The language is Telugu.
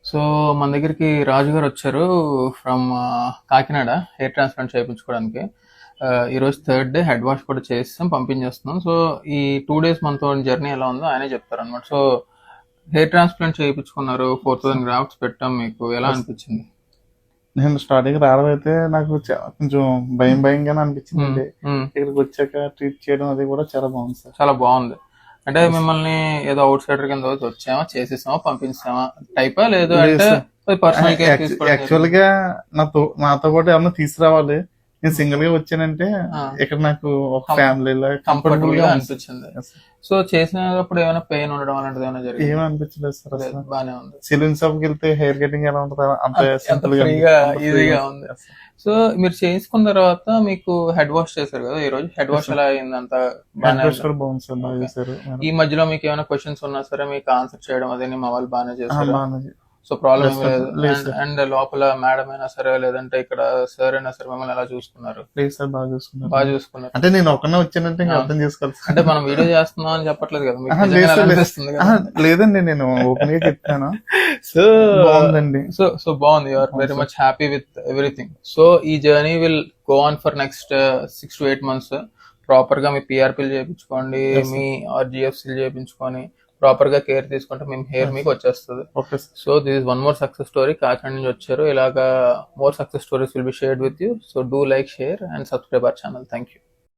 సో మన దగ్గరికి రాజు గారు వచ్చారు ఫ్రమ్ కాకినాడ హెయిర్ ట్రాన్స్ప్లాంట్ చేయించుకోవడానికి. ఈరోజు థర్డ్ డే హెడ్ వాష్ కూడా చేస్తాం పంపించేస్తున్నాం. సో ఈ 2 days మనతో జర్నీ ఎలా ఉందో ఆయనే చెప్తారు అనమాట. సో హెయిర్ ట్రాన్స్ప్లాంట్ చేయించుకున్నారు, 4000 గ్రాఫ్ట్స్ పెట్టాం, మీకు ఎలా అనిపించింది? నేను స్టార్టింగ్ రావడం అయితే నాకు కొంచెం భయంగానే అనిపించింది. ఇక్కడికి వచ్చాక ట్రీట్ చేయడం అది కూడా చాలా బాగుంది సార్. చాలా బాగుంది. అంటే మిమ్మల్ని ఏదో అవుట్ సైడర్ కింద వచ్చామా, చేసేసామా, పంపించామా టైపా, లేదు అంటే పర్సనల్ కేర్ తీసుకోవడం? యాక్చువల్ గా నాతో పాటు ఏమన్నా తీసుకురావాలి. నేను సింగిల్ గా వచ్చానంటే ఇక్కడ నాకు ఒక ఫ్యామిలీలో కంఫర్టబుల్ గా అనిపించింది. సో చేసినప్పుడు ఏమైనా పెయిన్ ఉండడం అలాంటిది ఏమైనా జరిగింది? ఏమీ అనిపించలేదు సార్. బానే ఉంది. సెలూన్ షాప్ కి వెళ్తే హెయిర్ కటింగ్ ఎలా ఉంటుంది అంత ఫ్రీగా ఈజీగా ఉంది. సో మీరు చేసుకున్న తర్వాత మీకు హెడ్ వాష్ చేశారు కదా ఈ రోజు, హెడ్ వాష్ ఎలా అయింది? అంత బాగుంది సార్. ఈ మధ్యలో మీకు ఏమైనా క్వశ్చన్స్ ఉన్నా సరే మీకు ఆన్సర్ చేయడం అదే మా వాళ్ళు బాగానే చేశారు. సో ప్రాబ్లం ఏం లేదు. అండ్ లోపల మేడం అయినా సరే లేదంటే ఇక్కడ సార్ అయినా సరే మిమ్మల్ని ఎలా చూసుకున్నారు? బాగా చూసుకున్నారు. అంటే నేను ఒక్కనే వచ్చానంటే అర్థం చేసుకోవాలి. అంటే మనం వీడియో చేస్తున్నాం అని చెప్పట్లేదు కదా మీకు? లేదండి, నేను ఓపెన్ గా చెప్తాను. సో బాగుందండి. సో బాగుంది. You are very much happy with everything. So ఈ journey will go on for next 6 to 8 months. Proper గా మీ పిఆర్పీలు చేయించుకోండి, మీ జిఎఫ్సీలు చేయించుకొని ప్రాపర్ గా కేర్ తీసుకుంటే మేము హెయిర్ మీకు వచ్చేస్తుంది. So this is one more success story. Kakinada నుంచి వచ్చారు. ఇలాగా more success stories will be shared with you. So do like, share and subscribe our channel. Thank you.